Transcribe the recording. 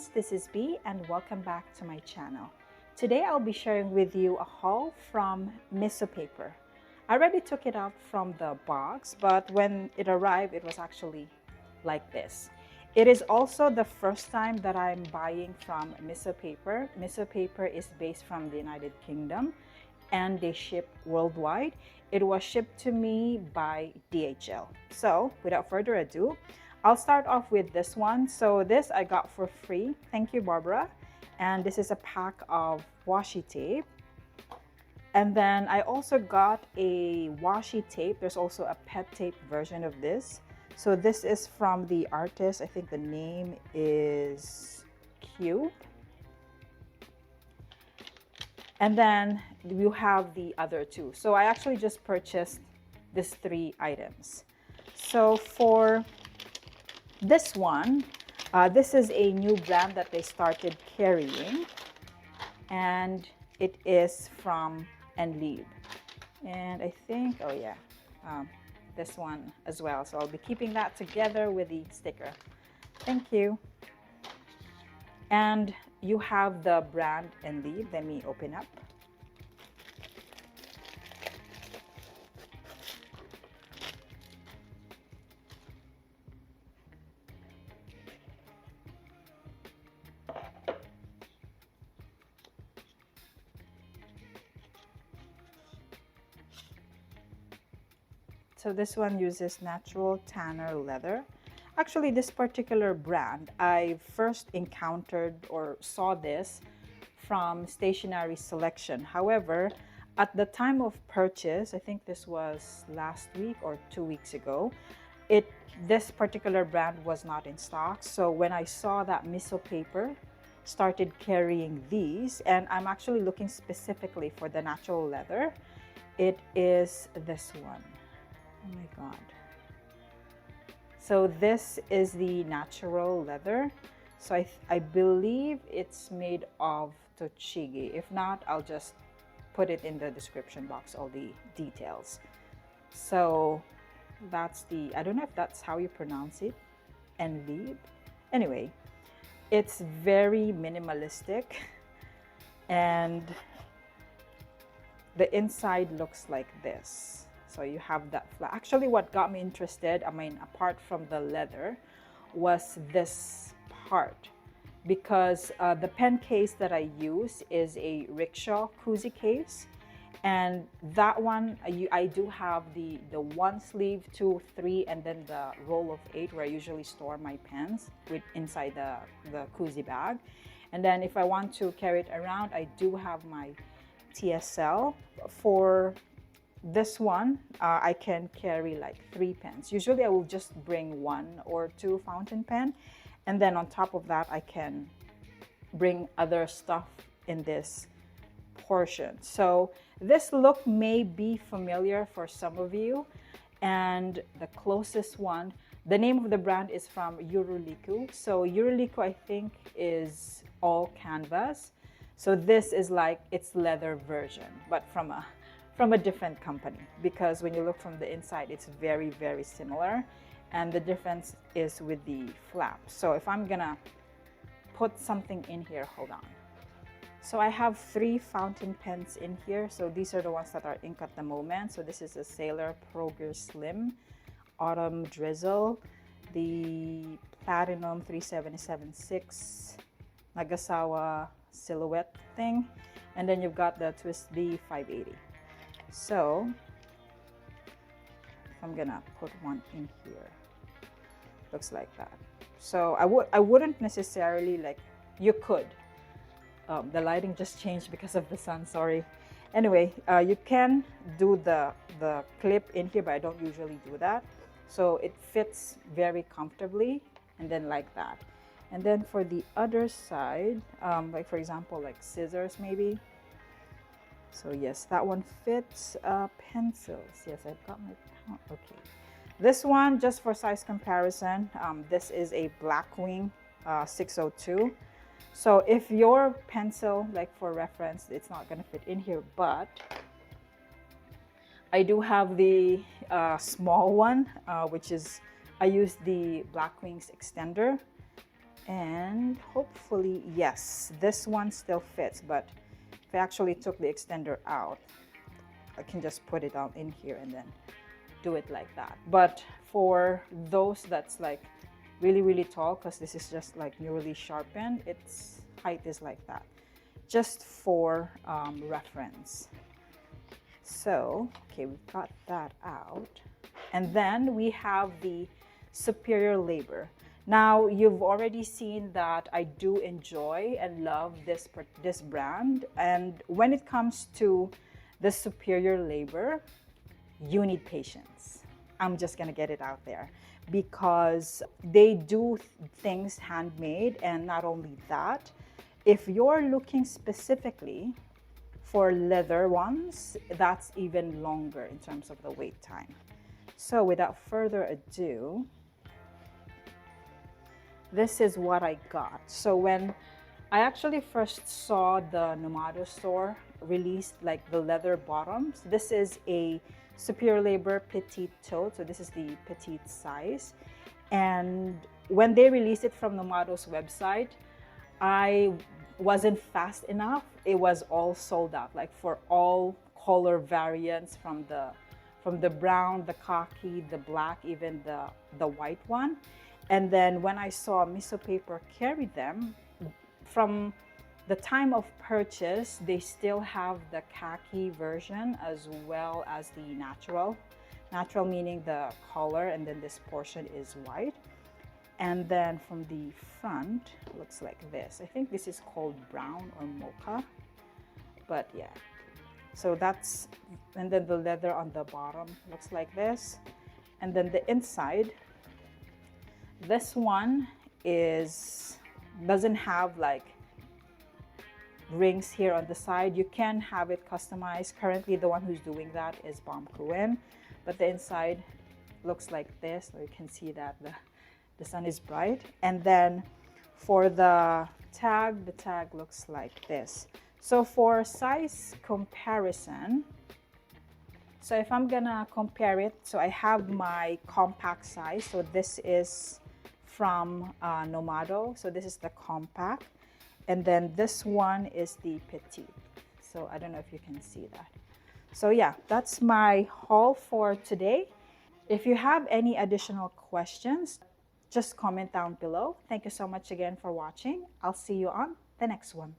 friends, this is B and welcome back to my channel. Today I'll be sharing with you a haul from Miso Paper. I already took it out from the box, but when it arrived it was actually like this. It is also the first time that I'm buying from Miso Paper. Miso Paper is based from the United Kingdom and they ship worldwide. It was shipped to me by DHL. So without further ado, I'll start off with this one. So this I got for free. Thank you, Barbara. And this is a pack of washi tape. And then I also got a washi tape. There's also a pet tape version of this. So this is from the artist. I think the name is Cube. And then you have the other two. So I actually just purchased these 3 items. So for this one, this is a new brand that they started carrying, and it is from Liebe. And I think, oh yeah, this one as well. So I'll be keeping that together with the sticker. Thank you. And you have the brand Liebe. Let me open up. So this one uses natural tanner leather. Actually, this particular brand, I first encountered or saw this from Stationery Selection. However, at the time of purchase, I think this was last week or 2 weeks ago, this particular brand was not in stock. So when I saw that Miso Paper started carrying these, and I'm actually looking specifically for the natural leather, it is this one. Oh my God. So this is the natural leather. So I believe it's made of Tochigi. If not, I'll just put it in the description box, all the details. So that's the, I don't know if that's how you pronounce it, Liebe. Anyway, it's very minimalistic and the inside looks like this. So you have that flat. Actually, what got me interested, I mean, apart from the leather, was this part. Because the pen case that I use is a rickshaw koozie case. And that one, I do have the 1 sleeve, 2, 3, and then the roll of 8 where I usually store my pens inside the koozie bag. And then if I want to carry it around, I do have my TSL. For this one, I can carry like 3 pens. Usually I will just bring 1 or 2 fountain pen, and then on top of that I can bring other stuff in this portion. So this look may be familiar for some of you, and the closest one, the name of the brand is from Euroliku. So Euroliku, I think, is all canvas. So this is like its leather version, but from a different company, because when you look from the inside, it's very, very similar. And the difference is with the flap. So if I'm gonna put something in here, hold on. So I have 3 fountain pens in here. So these are the ones that are ink at the moment. So this is a Sailor Progress Slim, Autumn Drizzle, the Platinum 3776, Nagasawa Silhouette thing. And then you've got the Twist B 580. So if I'm gonna put one in here, looks like that. So I wouldn't necessarily, like, you could. The lighting just changed because of the sun, sorry. Anyway, you can do the clip in here, but I don't usually do that. So it fits very comfortably, and then like that. And then for the other side, like for example, like scissors maybe. So yes, that one fits. Pencils, yes, I've got my, okay. This one, just for size comparison, this is a Blackwing 602. So if your pencil, like for reference, it's not gonna fit in here, but I do have the small one, which is, I use the Blackwings extender. And hopefully, yes, this one still fits, but if I actually took the extender out, I can just put it out in here and then do it like that. But for those that's like really, really tall, because this is just like newly sharpened, its height is like that, just for reference. So, okay, we've got that out. And then we have the superior labor. Now, you've already seen that I do enjoy and love this brand. And when it comes to the superior labor, you need patience. I'm just gonna get it out there because they do things handmade. And not only that, if you're looking specifically for leather ones, that's even longer in terms of the wait time. So without further ado, this is what I got. So when I actually first saw the Nomado store released like the leather bottoms, this is a superior labor petite tote. So this is the petite size. And when they released it from Nomado's website, I wasn't fast enough. It was all sold out, like for all color variants, from the brown, the khaki, the black, even the white one. And then when I saw Miso Paper carry them, from the time of purchase, they still have the khaki version as well as the natural. Natural meaning the color, and then this portion is white. And then from the front, looks like this. I think this is called brown or mocha, but yeah. So that's, and then the leather on the bottom looks like this. And then the inside, this one doesn't have like rings here on the side. You can have it customized. Currently, the one who's doing that is Bomb Kuin, but the inside looks like this. So you can see that the sun is bright. And then for the tag looks like this. So for size comparison, so if I'm gonna compare it, so I have my compact size. So this is from Nomado. So this is the compact. And then this one is the petite. So I don't know if you can see that. So yeah, that's my haul for today. If you have any additional questions, just comment down below. Thank you so much again for watching. I'll see you on the next one.